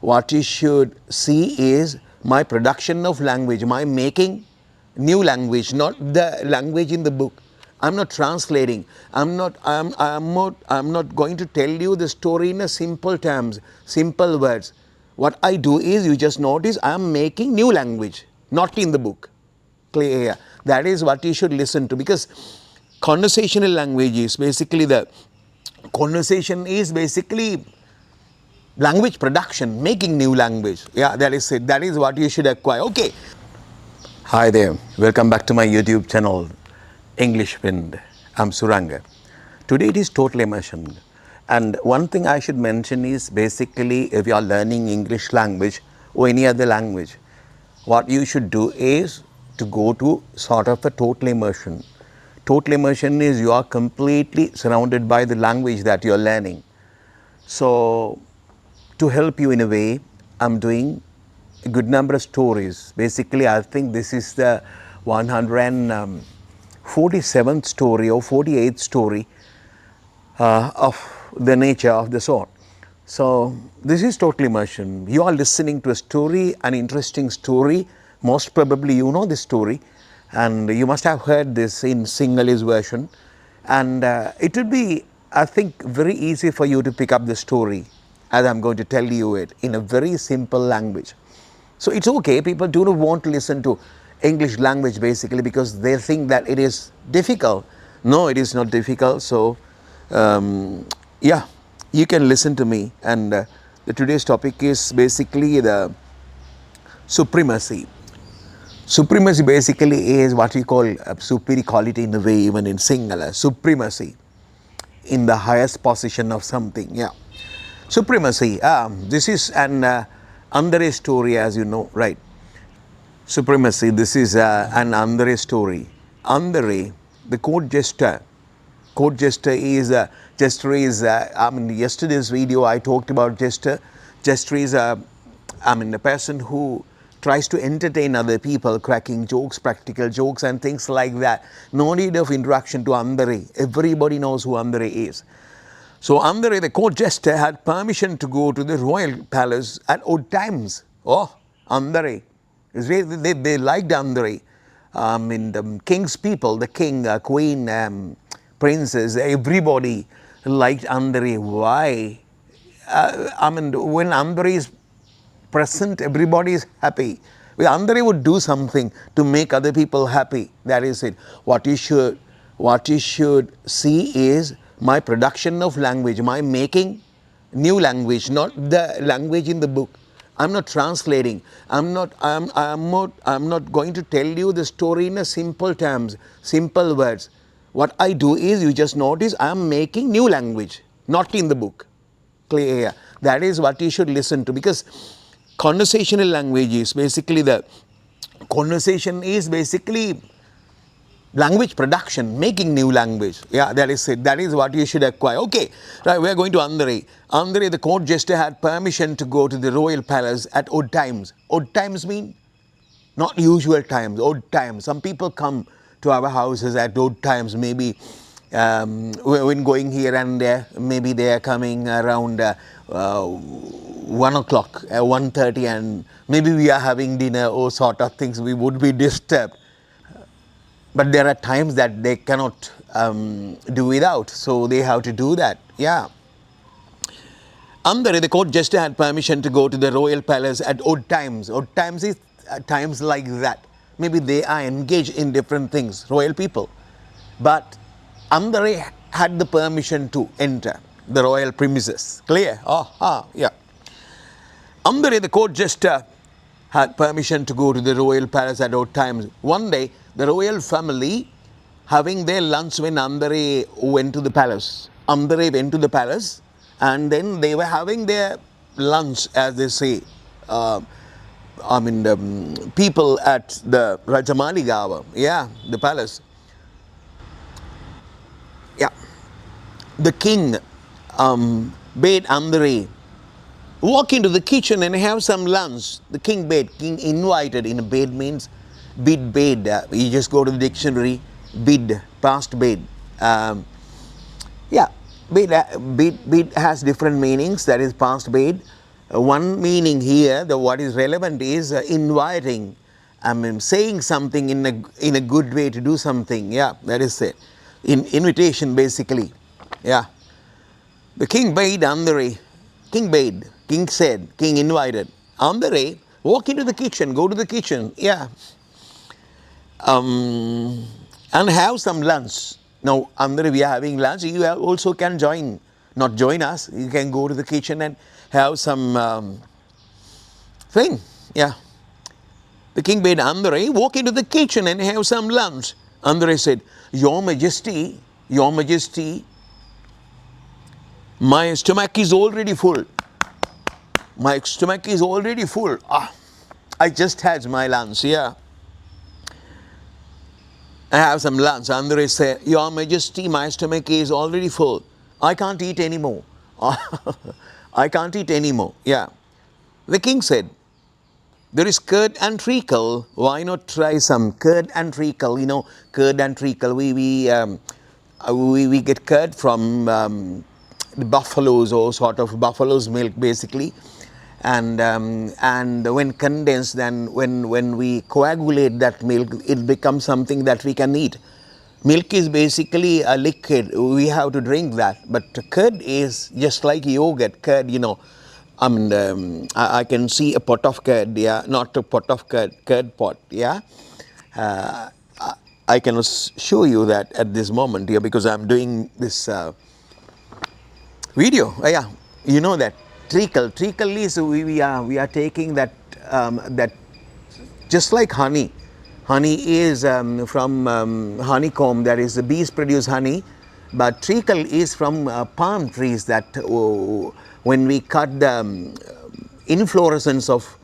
what you should see is my production of language, my making new language, not the language in the book. I'm not translating. I'm not going to tell you the story in a simple terms, simple words. What I do is, you just notice, I'm making new language, not in the book. Clear? That is what you should listen to, because conversational language is basically language production, making new language. Yeah, that is it. That is what you should acquire. Okay. Hi there. Welcome back to my YouTube channel, English Wind. I'm Suranga. Today it is total immersion. And one thing I should mention is, basically, if you are learning English language or any other language, what you should do is to go to sort of a total immersion. Total immersion is you are completely surrounded by the language that you are learning. So, to help you in a way, I'm doing a good number of stories. Basically, I think this is the 147th story or 48th story of the nature of the sort. So, this is total immersion. You are listening to a story, an interesting story. Most probably you know this story, and you must have heard this in Sinhalese version. And it will be, I think, very easy for you to pick up the story as I'm going to tell you it in a very simple language. So it's okay, people do not want to listen to English language basically because they think that it is difficult. No, it is not difficult. So yeah, you can listen to me. And today's topic is basically the supremacy. Supremacy basically is what we call superior quality in a way, even in Sinhala. Supremacy in the highest position of something. Yeah. Supremacy. This is an Andre story, as you know, right? Supremacy. This is an Andre story. Andre, the court jester. Court jester is yesterday's video I talked about jester. Jester is a person who tries to entertain other people, cracking jokes, practical jokes and things like that. No need of introduction to Andre. Everybody knows who Andre is. So Andre, the court jester, had permission to go to the royal palace at odd times. Oh, Andre. They liked Andre. The king's people, the king, queen, princess, everybody liked Andre. Why? When Andre is present, everybody is happy. Andre would do something to make other people happy. That is it. What you should see is my production of language, my making new language, not the language in the book. I'm not translating. I'm not going to tell you the story in a simple terms, simple words. What I do is, you just notice, I'm making new language, not in the book. Clear? That is what you should listen to, because conversational language is basically language production, making new language. Yeah, that is it. That is what you should acquire. Okay, right, we are going to Andre. Andre, the court jester, had permission to go to the royal palace at odd times. Odd times mean not usual times, odd times. Some people come to our houses at odd times, maybe when going here and there, maybe they are coming around 1 o'clock, 1:30, and maybe we are having dinner or sort of things, we would be disturbed. But there are times that they cannot do without, so they have to do that. Yeah. Andre, the court jester, had permission to go to the royal palace at odd times. Odd times is times like that. Maybe they are engaged in different things, royal people. But Andre had the permission to enter the royal premises. Clear? Yeah. Andre, the court jester, had permission to go to the royal palace at odd times. One day, the royal family having their lunch when Andre went to the palace. Andre went to the palace, and then they were having their lunch, as they say. The people at the Rajamaligawa, yeah, the palace. Yeah. The king bade Andre walk into the kitchen and have some lunch. The king invited. In a bade means bade. You just go to the dictionary, bid, past bade. Yeah, bade has different meanings. That is past bade. one meaning here, what is relevant is inviting, saying something in a good way to do something. Yeah, that is it. Invitation basically. Yeah. The king bade Andre. King said, king invited. Andre, walk into the kitchen, go to the kitchen. Yeah. And have some lunch. Now, Andre, we are having lunch. You also can not join us. You can go to the kitchen and have some thing. Yeah. The king bade Andre walk into the kitchen and have some lunch. Andre said, Your Majesty, my stomach is already full. My stomach is already full. I just had my lunch. Yeah. I have some lunch. Andre said, Your Majesty, my stomach is already full. I can't eat anymore. I can't eat anymore. Yeah. The king said, There is curd and treacle. Why not try some curd and treacle? You know, curd and treacle. We get curd from the buffaloes, or sort of buffalo's milk, basically. And when condensed, then when we coagulate that milk, it becomes something that we can eat. Milk is basically a liquid. We have to drink that. But curd is just like yogurt. Curd, you know, I can see a pot of curd, yeah, not a pot of curd pot, yeah. I can show you that at this moment here, because I'm doing this video. Yeah, you know that treacle is we are taking that just like honey. Honey is from honeycomb, that is the bees produce honey, but treacle is from palm trees that when we cut the inflorescence of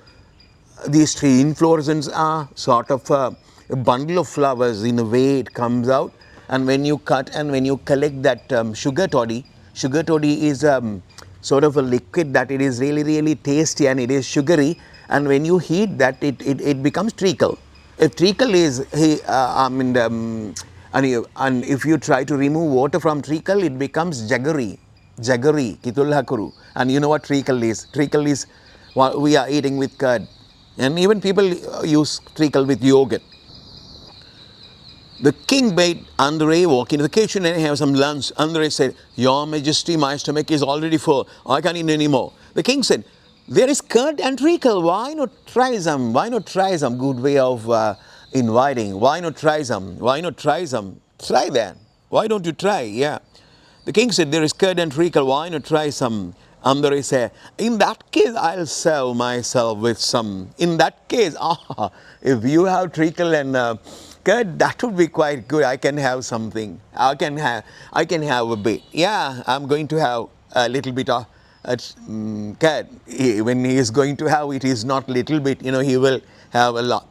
these trees, inflorescence are sort of a bundle of flowers in a way it comes out, and when you cut and when you collect that sugar toddy is sort of a liquid that it is really tasty and it is sugary, and when you heat that it becomes treacle. If treacle is and if you try to remove water from treacle, it becomes jaggery, kitulhakuru. And you know what treacle is? Treacle is what we are eating with curd, and even people use treacle with yogurt. The king bade Andre walk into the kitchen and have some lunch. Andre said, Your Majesty, my stomach is already full. I can't eat anymore. The king said, There is curd and treacle. Why not try some? Why not try some? Good way of inviting. Why not try some? Why not try some? Try that. Why don't you try? Yeah. The king said, There is curd and treacle. Why not try some? Andre said, In that case, I'll serve myself with some. In that case, if you have treacle and curd, that would be quite good. I can have something. I can have a bit. Yeah, I'm going to have a little bit of curd. When he is going to have it is not little bit, you know, he will have a lot.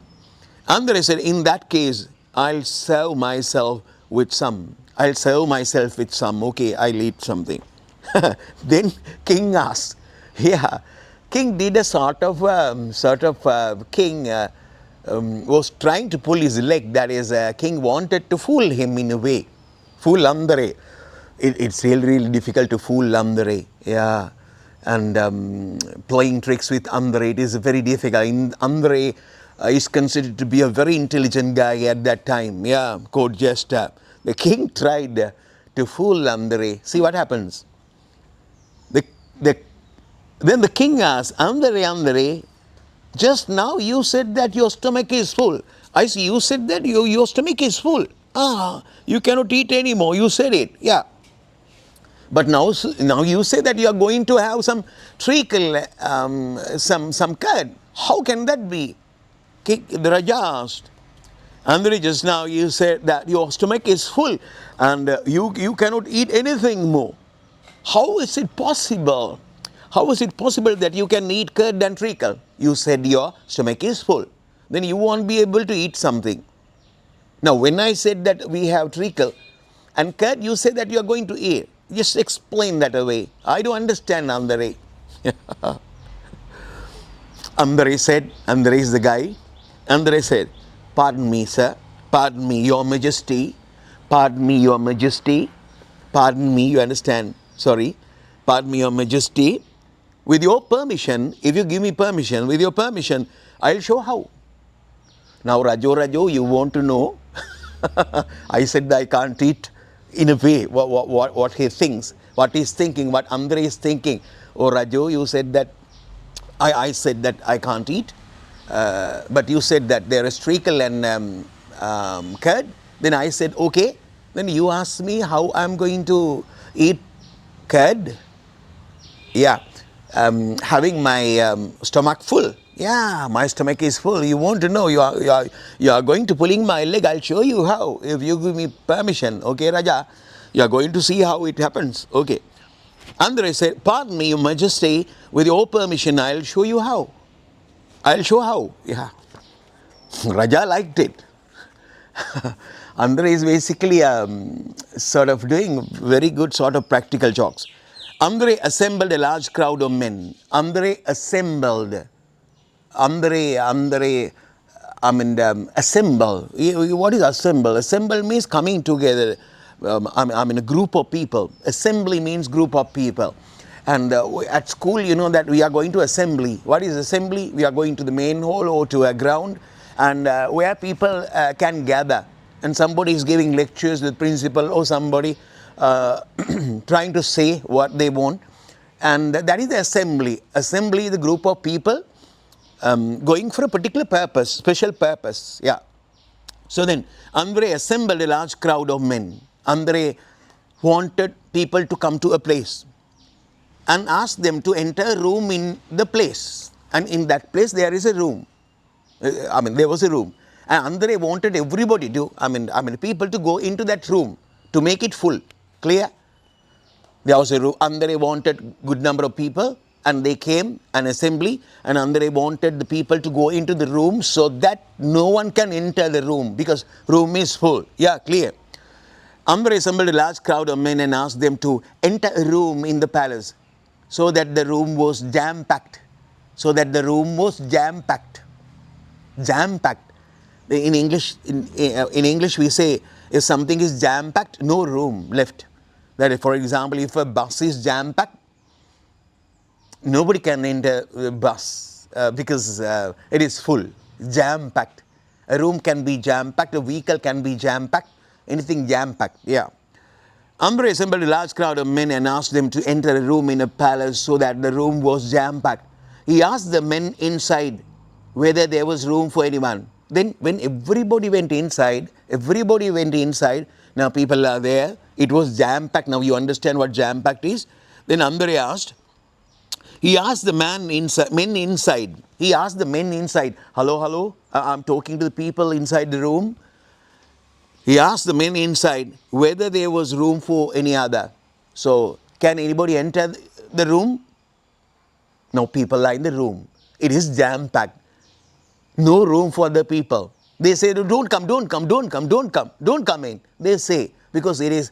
Andre said, In that case, I'll serve myself with some. I'll serve myself with some. Okay, I'll eat something. Then king asked. Yeah, king did a king was trying to pull his leg. That is, king wanted to fool him in a way. Fool Andre. It's really difficult to fool Andre. Yeah. And playing tricks with Andre, it is very difficult. Andre is considered to be a very intelligent guy at that time. Yeah, quote jester. The king tried to fool Andre. See what happens. Then the king asked, Andre, just now you said that your stomach is full. I see you said that your stomach is full. You cannot eat anymore. You said it. Yeah. But now you say that you are going to have some treacle, some curd. How can that be? The Raja asked. Andre, just now you said that your stomach is full and you cannot eat anything more. How is it possible? How is it possible that you can eat curd and treacle? You said your stomach is full. Then you won't be able to eat something. Now, when I said that we have treacle and curd, you said that you are going to eat. Just explain that away. I don't understand, Andre. Andre said, Andre is the guy. Andre said, Pardon me, sir. Pardon me, your majesty. Pardon me, your majesty. Pardon me, you understand? Sorry. Pardon me, your majesty. With your permission, if you give me permission, with your permission, I'll show how. Now, Rajo, you want to know? I said that I can't eat in a way what he thinks, what he's thinking, what Andre is thinking. Oh, Rajo, you said that, I said that I can't eat, but you said that there is treacle and curd. Then I said, okay. Then you asked me how I'm going to eat curd. Yeah, having my stomach full. Yeah, my stomach is full. You want to know? You are going to pulling my leg. I'll show you how. If you give me permission, okay, Raja, you are going to see how it happens. Okay. Andre said, "Pardon me, Your Majesty. With your permission, I'll show you how. I'll show how." Yeah. Raja liked it. Andre is basically sort of doing very good sort of practical jokes. Andre assembled a large crowd of men. Andre assembled. Assemble. What is assemble? Assemble means coming together. A group of people. Assembly means group of people. And at school, you know that we are going to assembly. What is assembly? We are going to the main hall or to a ground, and where people can gather. And somebody is giving lectures, the principal or somebody trying to say what they want. And that is the assembly. Assembly is the group of people going for a particular purpose, special purpose. Yeah. So then, Andre assembled a large crowd of men. Andre wanted people to come to a place and asked them to enter a room in the place. And in that place, there is a room. There was a room. And Andre wanted everybody to, people to go into that room to make it full. Clear? There was a room. Andre wanted good number of people, and they came, an assembly, and Andre wanted the people to go into the room so that no one can enter the room because room is full. Yeah, clear. Andre assembled a large crowd of men and asked them to enter a room in the palace so that the room was jam-packed. So that the room was jam-packed. Jam-packed. In English, in English we say, if something is jam-packed, no room left. That is, for example, if a bus is jam-packed, nobody can enter the bus because it is full, jam-packed. A room can be jam-packed, a vehicle can be jam-packed, anything jam-packed, yeah. Andre assembled a large crowd of men and asked them to enter a room in a palace so that the room was jam-packed. He asked the men inside whether there was room for anyone. Then when everybody went inside, now people are there, it was jam-packed. Now you understand what jam-packed is. Then Andre asked, he asked the men inside. He asked the men inside, hello, I'm talking to the people inside the room. He asked the men inside whether there was room for any other. So, can anybody enter the room? No people are in the room. It is jam-packed. No room for the people. They say, don't come in. They say, because it is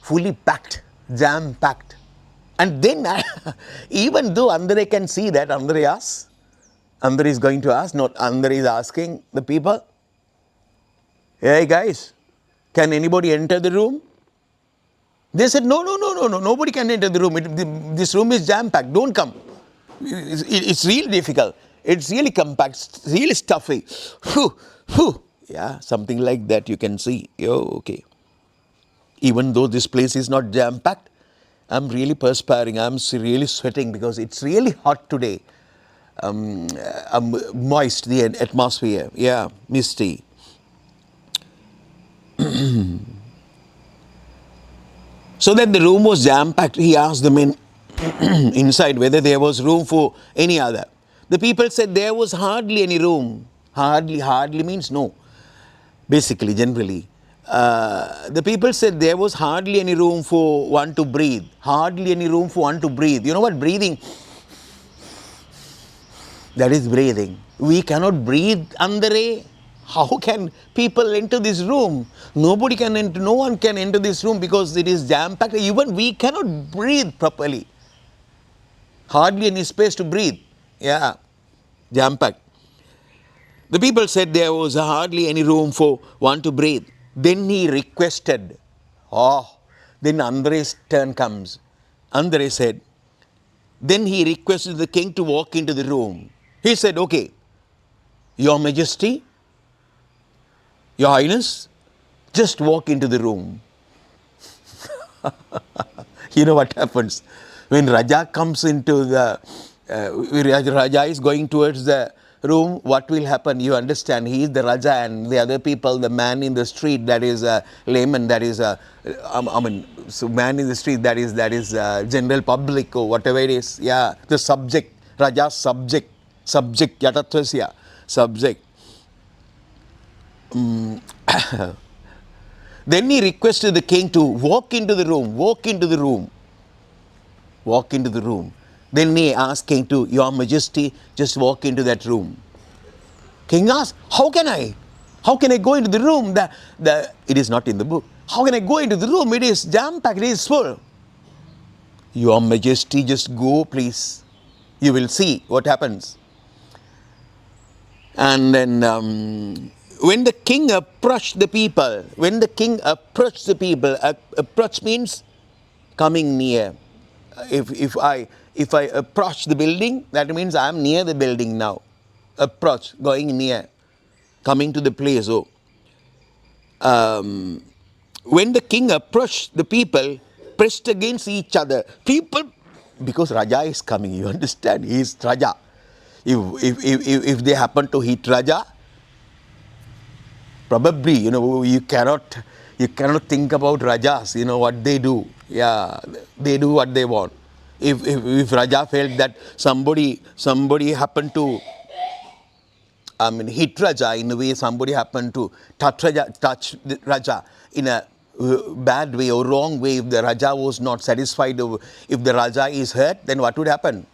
fully packed, jam-packed. And then, even though Andre can see that, Andre is going to ask, not Andre is asking the people, hey guys, can anybody enter the room? They said, no, nobody can enter the room. This room is jam-packed, don't come. It's really difficult. It's really compact, it's really stuffy. Yeah, something like that you can see. Okay. Even though this place is not jam-packed, I'm really perspiring, I'm really sweating because it's really hot today. Moist, the atmosphere, yeah, misty. So that the room was jam-packed, he asked the men inside whether there was room for any other. The people said there was hardly any room. Hardly means no, basically, generally. The people said there was hardly any room for one to breathe. Hardly any room for one to breathe. You know what breathing? That is breathing. We cannot breathe, Andre. How can people enter this room? Nobody can enter, no one can enter this room because it is jam-packed. Even we cannot breathe properly. Hardly any space to breathe. Yeah, jam-packed. The people said there was hardly any room for one to breathe. Then he requested. Then Andre's turn comes. Andre said, Then he requested the king to walk into the room. He said, okay, Your Majesty, Your Highness, just walk into the room. You know what happens? When Raja comes into the, Raja is going towards the room, what will happen? You understand, he is the Raja and the other people, the man in the street, that is a layman, that is a, so man in the street, that is general public or whatever it is. Yeah, the subject, Raja's subject, Yatatvasya, subject. Then he requested the king to walk into the room, walk into the room. Then he asked king to, Your Majesty, just walk into that room. King asked, how can I go into the room? It is not in the book. How can I go into the room? It is jam-packed, it is full. Your Majesty, just go, please. You will see what happens. And then when the king approached the people, approach means coming near. If I approach the building, that means I am near the building now. Approach, going near, coming to the place. So, when the king approached, the people pressed against each other. People, because Raja is coming, you understand, he is Raja. If they happen to hit Raja, probably, you cannot think about Rajas, what they do. Yeah, they do what they want. If Raja felt that somebody happened to hit Raja in a way, somebody happened to touch the Raja in a bad way or wrong way, if the Raja was not satisfied, if the Raja is hurt, then what would happen?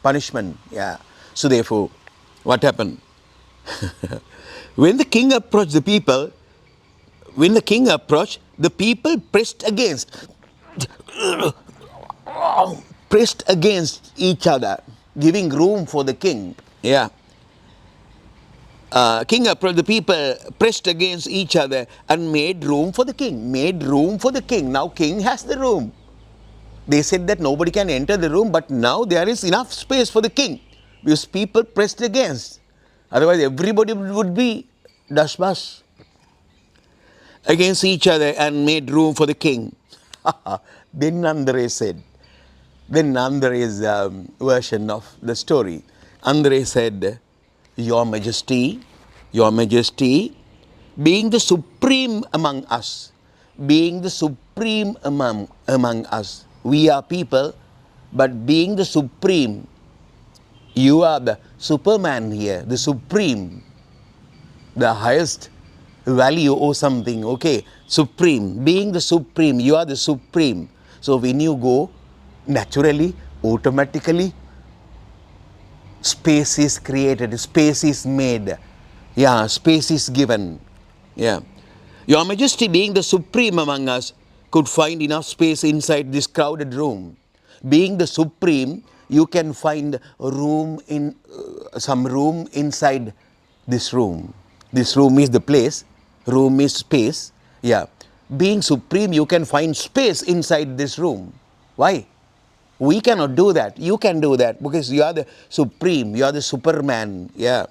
Punishment. Yeah. So therefore, what happened? When the king approached the people, pressed against each other, giving room for the king. Yeah. King approached, the people pressed against each other and made room for the king. Now king has the room. They said that nobody can enter the room, but now there is enough space for the king because people pressed against. Otherwise, everybody would be dashbas against each other and made room for the king. Then Andres said, Andres' version of the story. Andres said, Your Majesty, being the supreme among us, we are people, but being the supreme, you are the Superman here, the supreme, the highest value or something, okay? Supreme, being the supreme, you are the supreme. So when you go, naturally, automatically, space is created, space is made. Yeah, space is given. Yeah. Your Majesty, being the supreme among us, could find enough space inside this crowded room. Being the supreme, you can find room in some room inside this room. This room is the place. Room is space. Yeah. Being supreme, you can find space inside this room. Why? We cannot do that. You can do that because you are the supreme. You are the Superman. Yeah.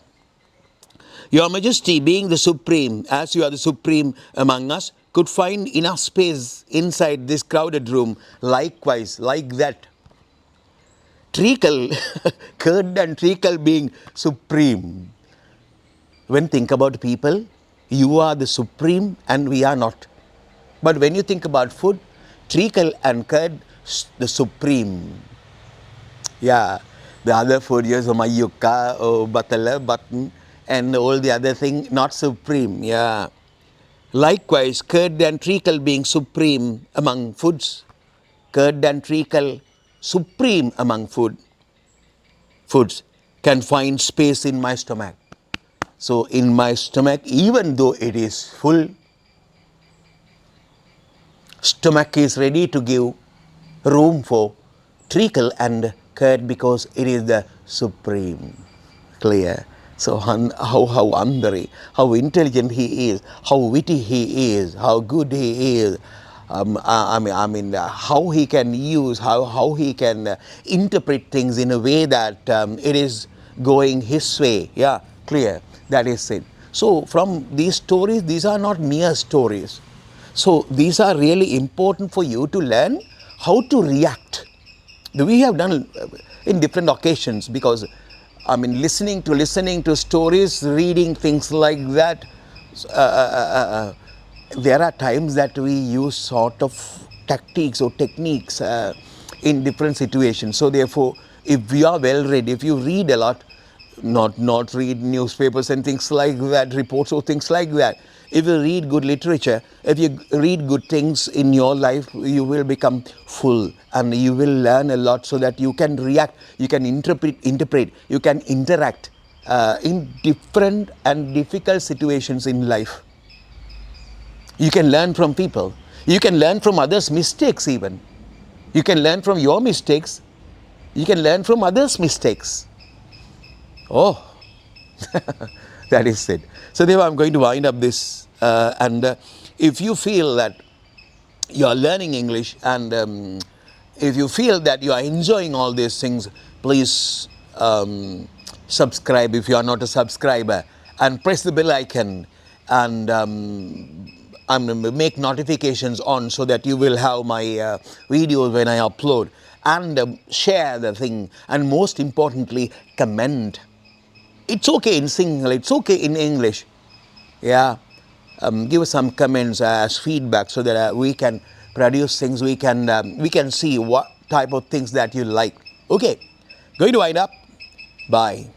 Your Majesty, being the supreme, as you are the supreme among us, could find enough space inside this crowded room. Likewise, like that. Treacle, curd and treacle being supreme. When think about people, you are the supreme and we are not. But when you think about food, treacle and curd, the supreme. Yeah, the other food is mayuka or batala, button, and all the other thing not supreme. Yeah. Likewise, curd and treacle being supreme among foods, curd and treacle supreme among foods can find space in my stomach. So in my stomach, even though it is full, stomach is ready to give room for treacle and curd because it is the supreme. Clear? So how Andari, how intelligent he is, how witty he is, how good he is, how he can use, how he can interpret things in a way that it is going his way. Yeah, clear. That is it. So from these stories, these are not mere stories. So these are really important for you to learn how to react. We have done in different occasions, because listening to stories, reading things like that, there are times that we use sort of tactics or techniques in different situations. So therefore, if we are well read, if you read a lot, not read newspapers and things like that, reports or things like that. If you read good literature, if you read good things in your life, you will become full and you will learn a lot, so that you can react, you can interpret, you can interact in different and difficult situations in life. You can learn from people. You can learn from others' mistakes even. You can learn from your mistakes. You can learn from others' mistakes. Oh, that is it. So therefore, I'm going to wind up this. And if you feel that you are learning English, and if you feel that you are enjoying all these things, please subscribe if you are not a subscriber, and press the bell icon, and make notifications on, so that you will have my videos when I upload, and share the thing, and most importantly, comment. It's okay in single, it's okay in English. Yeah, give us some comments as feedback, so that we can produce things, we can see what type of things that you like. Okay, going to wind up. Bye.